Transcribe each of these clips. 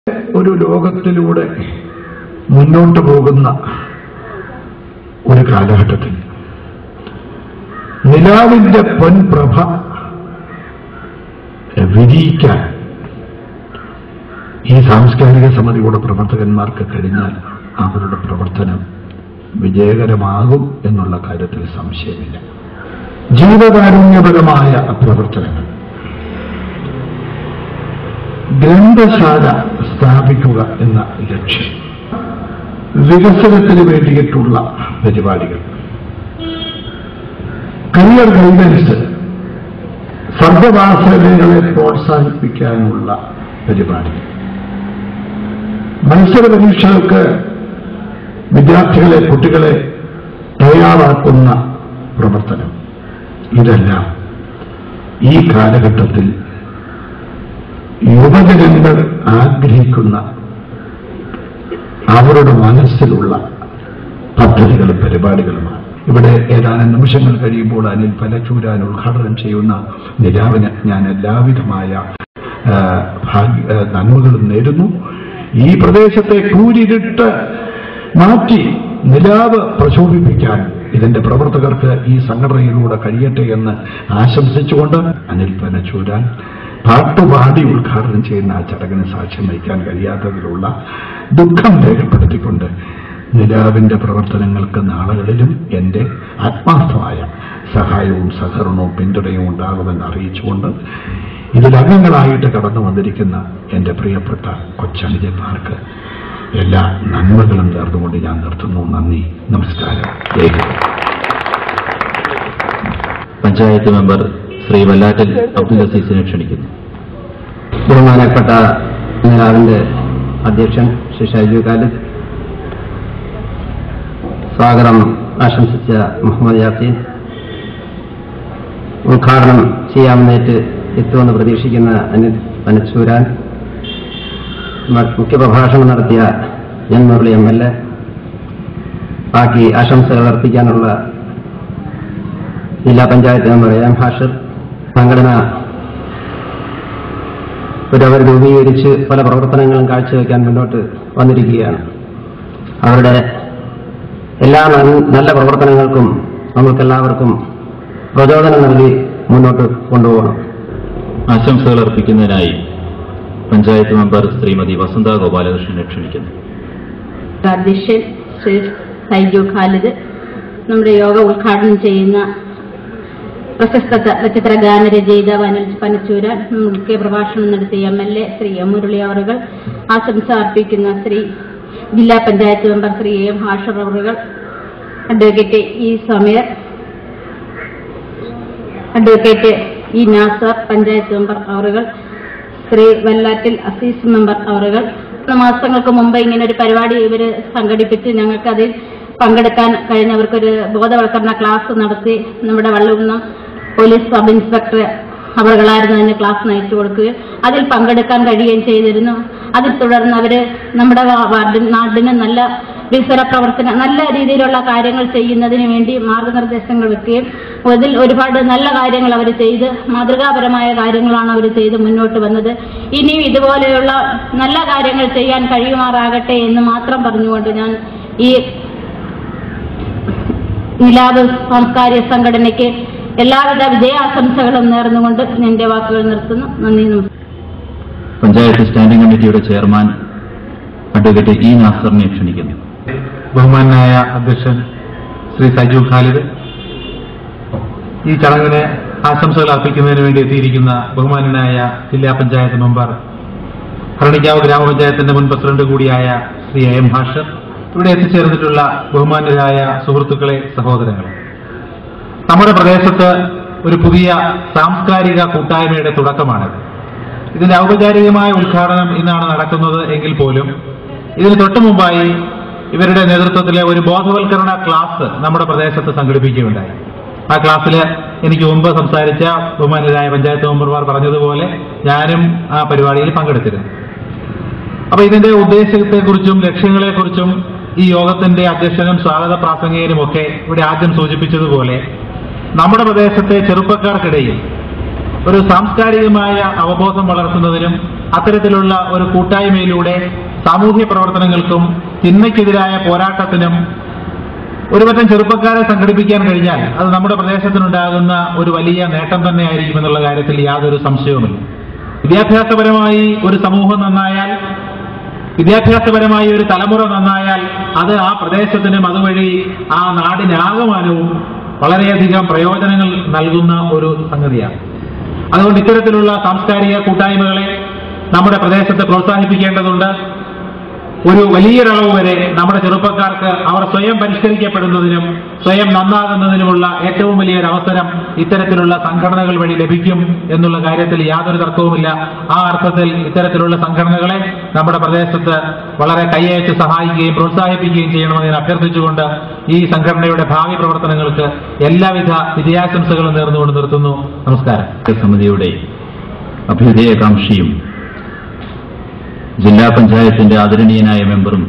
ഒരു ലോകത്തിലൂടെ മുന്നോട്ട് പോകുന്ന ഒരു കാലഘട്ടത്തിൽ നിലാവിന്റെ പൊൻപ്രഭ വിരിയിക്കാൻ ഈ സാംസ്കാരിക സമിതിയുടെ പ്രവർത്തകന്മാർക്ക് കഴിഞ്ഞാൽ അവരുടെ പ്രവർത്തനം വിജയകരമാകും എന്നുള്ള കാര്യത്തിൽ സംശയമില്ല. ജീവകാരുണ്യപരമായ പ്രവർത്തനങ്ങൾ, ഗ്രന്ഥശാല സ്ഥാപിക്കുക എന്ന ലക്ഷ്യം, വികസനത്തിന് വേണ്ടിയിട്ടുള്ള പരിപാടികൾ, കരിയർ ഗൈഡൻസ്, സർവ്വവാസനകളെ പ്രോത്സാഹിപ്പിക്കാനുള്ള പരിപാടി, മത്സര പരീക്ഷകൾക്ക് വിദ്യാർത്ഥികളെ, കുട്ടികളെ തയ്യാറാക്കുന്ന പ്രവർത്തനം, ഇതെല്ലാം ഈ കാലഘട്ടത്തിൽ യുവജനങ്ങൾ ആഗ്രഹിക്കുന്ന അവരുടെ മനസ്സിലുള്ള പദ്ധതികളും പരിപാടികളുമാണ്. ഇവിടെ ഏതാനും നിമിഷങ്ങൾ കഴിയുമ്പോൾ അനിൽ പനച്ചൂരാൻ ഉദ്ഘാടനം ചെയ്യുന്ന നിലാവിന് ഞാൻ എല്ലാവിധമായ നന്മകളും നേരുന്നു. ഈ പ്രദേശത്തെ കൂരിരുട്ട് മാറ്റി നിലാവ് പ്രശോഭിപ്പിക്കാൻ ഇതിന്റെ പ്രവർത്തകർക്ക് ഈ സംഘടനയിലൂടെ കഴിയട്ടെ എന്ന് ആശംസിച്ചുകൊണ്ട് അനിൽ പനച്ചൂരാൻ പാട്ടുപാടി ഉദ്ഘാടനം ചെയ്യുന്ന ആ ചടങ്ങിന് സാക്ഷ്യം വഹിക്കാൻ കഴിയാത്തതിലുള്ള ദുഃഖം രേഖപ്പെടുത്തിക്കൊണ്ട് നിലാവിന്റെ പ്രവർത്തനങ്ങൾക്ക് നാളുകളിലും എന്റെ ആത്മാർത്ഥമായ സഹായവും സഹകരണവും പിന്തുണയും ഉണ്ടാകുമെന്ന് അറിയിച്ചുകൊണ്ട് ഇതിലംഗങ്ങളായിട്ട് കടന്നു വന്നിരിക്കുന്ന എന്റെ പ്രിയപ്പെട്ട കൊച്ചനുജന്മാർക്ക് എല്ലാ നന്മകളും നേർന്നുകൊണ്ട് ഞാൻ നിർത്തുന്നു. നന്ദി, നമസ്കാരം. പഞ്ചായത്ത് മെമ്പർ ശ്രീ വല്ലാറ്റിൽ അബ്ദുൽ അസീസിനെ ക്ഷണിക്കുന്നു. ബഹുമാനപ്പെട്ട നിലാവിന്റെ അധ്യക്ഷൻ ശ്രീ ഷൈജു ഖാലിദ്, സ്വാഗതം ആശംസിച്ച മുഹമ്മദ് യാസീൻ, ഉദ്ഘാടനം ചെയ്യാമെന്നേറ്റ് എത്തുമെന്ന് പ്രതീക്ഷിക്കുന്ന അനിൽ പനച്ചൂരാൻ, മുഖ്യപ്രഭാഷണം നടത്തിയ എൻ മുരളി MLA, ബാക്കി ആശംസകൾ അർപ്പിക്കാനുള്ള ജില്ലാ പഞ്ചായത്ത് മെമ്പർ AM ഹാഷിർ, സംഘടന അവർ രൂപീകരിച്ച് പല പ്രവർത്തനങ്ങളും കാഴ്ചവെക്കാൻ മുന്നോട്ട് വന്നിരിക്കുകയാണ്. അവരുടെ എല്ലാ നല്ല പ്രവർത്തനങ്ങൾക്കും നമുക്കെല്ലാവർക്കും പ്രചോദനം നൽകി മുന്നോട്ട് കൊണ്ടുപോകണം. ആശംസകൾ അർപ്പിക്കുന്നതിനായി പഞ്ചായത്ത് മെമ്പർ ശ്രീമതി വസന്ത ഗോപാലകൃഷ്ണനെ ക്ഷണിക്കുന്നു. അധ്യക്ഷൻ ശ്രീ ഷൈജു ഖാലിദ്, നമ്മുടെ യോഗ ഉദ്ഘാടനം ചെയ്യുന്ന പ്രശസ്ത ചലച്ചിത്ര ഗാനരചയിതാവ് അനിൽ പനച്ചൂരാൻ, മുഖ്യ പ്രഭാഷണം നടത്തിയ MLA ശ്രീ M മുരളി അവറുകൾ, ആശംസ അർപ്പിക്കുന്ന ശ്രീ ജില്ലാ പഞ്ചായത്ത് മെമ്പർ ശ്രീ AM ഹാഷിർ അവറുകൾ, advocate E Sameer, advocate E Nasar panchayat member അവറുകൾ, ശ്രീ വല്ലാറ്റിൽ അസീസ് മെമ്പർ അവറുകൾ. മാസങ്ങൾക്ക് മുമ്പ് ഇങ്ങനെ ഒരു പരിപാടി ഇവർ സംഘടിപ്പിച്ച് ഞങ്ങൾക്ക് അതിൽ പങ്കെടുക്കാൻ കഴിഞ്ഞവർക്കൊരു ബോധവൽക്കരണ ക്ലാസ് നടത്തി നമ്മുടെ വള്ളുകുന്നം പോലീസ് സബ് ഇൻസ്പെക്ടർ അവറുകളായിരുന്നു അതിന് ക്ലാസ് നയിച്ചു കൊടുക്കുകയും അതിൽ പങ്കെടുക്കാൻ കഴിയുകയും ചെയ്തിരുന്നു. അതിൽ തുടർന്ന് അവർ നമ്മുടെ നാടിന് നല്ല വികസന പ്രവർത്തനം, നല്ല രീതിയിലുള്ള കാര്യങ്ങൾ ചെയ്യുന്നതിന് വേണ്ടി മാർഗനിർദ്ദേശങ്ങൾ വെക്കുകയും അതിൽ ഒരുപാട് നല്ല കാര്യങ്ങൾ അവർ ചെയ്ത്, മാതൃകാപരമായ കാര്യങ്ങളാണ് അവർ ചെയ്ത് മുന്നോട്ട് വന്നത്. ഇനിയും ഇതുപോലെയുള്ള നല്ല കാര്യങ്ങൾ ചെയ്യാൻ കഴിയുമാറാകട്ടെ എന്ന് മാത്രം പറഞ്ഞുകൊണ്ട് ഞാൻ ഈ നിലാവ് സാംസ്കാരിക സംഘടനയ്ക്ക് എല്ലാവിധ വിജയാശംസകളും നേർന്നുകൊണ്ട് എന്റെ വാക്കുകൾ നിർത്തുന്നു. നന്ദി, നമസ്കാരം. പഞ്ചായത്ത് സ്റ്റാൻഡിംഗ് കമ്മിറ്റിയുടെ ചെയർമാൻ അഡ്വക്കേറ്റ് E നാസറിനെ ക്ഷണിക്കുന്നു. ബഹുമാനായ അധ്യക്ഷൻ ശ്രീ ഷൈജു ഖാലിദ്, ഈ ചടങ്ങിന് ആശംസകൾ അർപ്പിക്കുന്നതിന് വേണ്ടി എത്തിയിരിക്കുന്ന ബഹുമാനായ ജില്ലാ പഞ്ചായത്ത് മെമ്പർ, ഭരണിക്കാവ് ഗ്രാമപഞ്ചായത്തിന്റെ മുൻ പ്രസിഡന്റ് കൂടിയായ ശ്രീ AM ഹാഷിർ, ഇവിടെ എത്തിച്ചേർന്നിട്ടുള്ള ബഹുമാന്യരായ സുഹൃത്തുക്കളെ, സഹോദരങ്ങളെ, നമ്മുടെ പ്രദേശത്ത് ഒരു പുതിയ സാംസ്കാരിക കൂട്ടായ്മയുടെ തുടക്കമാണിത്. ഇതിന്റെ ഔപചാരികമായ ഉദ്ഘാടനം ഇന്നാണ് നടക്കുന്നത് എങ്കിൽ പോലും ഇതിന് തൊട്ടു മുമ്പായി ഇവരുടെ നേതൃത്വത്തിലെ ഒരു ബോധവൽക്കരണ ക്ലാസ് നമ്മുടെ പ്രദേശത്ത് സംഘടിപ്പിക്കുകയുണ്ടായി. ആ ക്ലാസ്സിൽ എനിക്ക് മുമ്പ് സംസാരിച്ച ബഹുമാന്യരായ പഞ്ചായത്ത് മെമ്പർമാർ പറഞ്ഞതുപോലെ ഞാനും ആ പരിപാടിയിൽ പങ്കെടുത്തിരുന്നു. അപ്പൊ ഇതിന്റെ ഉദ്ദേശത്തെക്കുറിച്ചും ലക്ഷ്യങ്ങളെക്കുറിച്ചും ഈ യോഗത്തിന്റെ അധ്യക്ഷനും സ്വാഗത പ്രാസംഗികനും ഒക്കെ ഇവിടെ ആദ്യം സൂചിപ്പിച്ചതുപോലെ നമ്മുടെ പ്രദേശത്തെ ചെറുപ്പക്കാർക്കിടയിൽ ഒരു സാംസ്കാരികമായ അവബോധം വളർത്തുന്നതിനും അത്തരത്തിലുള്ള ഒരു കൂട്ടായ്മയിലൂടെ സാമൂഹ്യ പ്രവർത്തനങ്ങൾക്കും തിന്മയ്ക്കെതിരായ പോരാട്ടത്തിനും ഒരുപറ്റം ചെറുപ്പക്കാരെ സംഘടിപ്പിക്കാൻ കഴിഞ്ഞാൽ അത് നമ്മുടെ പ്രദേശത്തിനുണ്ടാകുന്ന ഒരു വലിയ നേട്ടം തന്നെയായിരിക്കും എന്നുള്ള കാര്യത്തിൽ യാതൊരു സംശയവുമില്ല. വിദ്യാഭ്യാസപരമായി ഒരു സമൂഹം നന്നായാൽ, വിദ്യാഭ്യാസപരമായി ഒരു തലമുറ നന്നായാൽ അത് ആ പ്രദേശത്തിനും അതുവഴി ആ നാടിനാകമാനവും വളരെയധികം പ്രയോജനങ്ങൾ നൽകുന്ന ഒരു സംഗതിയാണ്. അതുകൊണ്ട് ഇത്തരത്തിലുള്ള സാംസ്കാരിക കൂട്ടായ്മകളെ നമ്മുടെ പ്രദേശത്ത് പ്രോത്സാഹിപ്പിക്കേണ്ടതുണ്ട്. ഒരു വലിയൊരളവ് വരെ നമ്മുടെ ചെറുപ്പക്കാർക്ക് അവർ സ്വയം പരിഷ്കരിക്കപ്പെടുന്നതിനും സ്വയം നന്നാകുന്നതിനുമുള്ള ഏറ്റവും വലിയൊരു അവസരം ഇത്തരത്തിലുള്ള സംഘടനകൾ വഴി ലഭിക്കും എന്നുള്ള കാര്യത്തിൽ യാതൊരു തർക്കവുമില്ല. ആ അർത്ഥത്തിൽ ഇത്തരത്തിലുള്ള സംഘടനകളെ നമ്മുടെ പ്രദേശത്ത് വളരെ കൈയയച്ച് സഹായിക്കുകയും പ്രോത്സാഹിപ്പിക്കുകയും ചെയ്യണമെന്ന് അഭ്യർത്ഥിച്ചുകൊണ്ട് ഈ സംഘടനയുടെ ഭാവി പ്രവർത്തനങ്ങൾക്ക് എല്ലാവിധ വിജയാശംസകളും നേർന്നുകൊണ്ട് നിർത്തുന്നു. നമസ്കാരം. സമിതിയുടെ അഭ്യുദയകാംക്ഷിയും ജില്ലാ പഞ്ചായത്തിന്റെ ആദരണീയനായ മെമ്പറും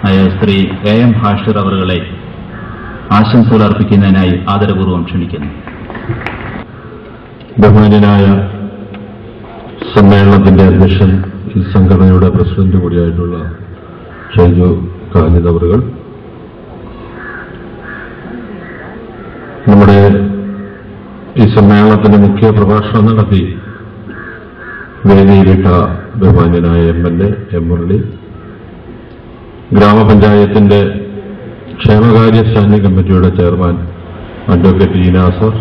ആയ ശ്രീ എം ഹാഷിർ അവറുകളെ ആശംസകൾ അർപ്പിക്കുന്നതിനായി ആദരപൂർവ്വം ക്ഷണിക്കുന്നു. ബഹുമാന്യനായ സമ്മേളനത്തിന്റെ അധ്യക്ഷൻ, ഈ സംഘടനയുടെ പ്രസിഡന്റ് കൂടിയായിട്ടുള്ള ഷൈജു ഖാലിദ് അവറുകൾ, നമ്മുടെ ഈ സമ്മേളനത്തിന്റെ മുഖ്യ പ്രഭാഷണം നടത്തി വേദിയിലിട്ട ബഹുമാന്യനായ MLA എം മുരളി, ഗ്രാമപഞ്ചായത്തിന്റെ ക്ഷേമകാര്യ സ്റ്റാൻഡിംഗ് കമ്മിറ്റിയുടെ ചെയർമാൻ അഡ്വക്കേറ്റ് ഇ നാസർ,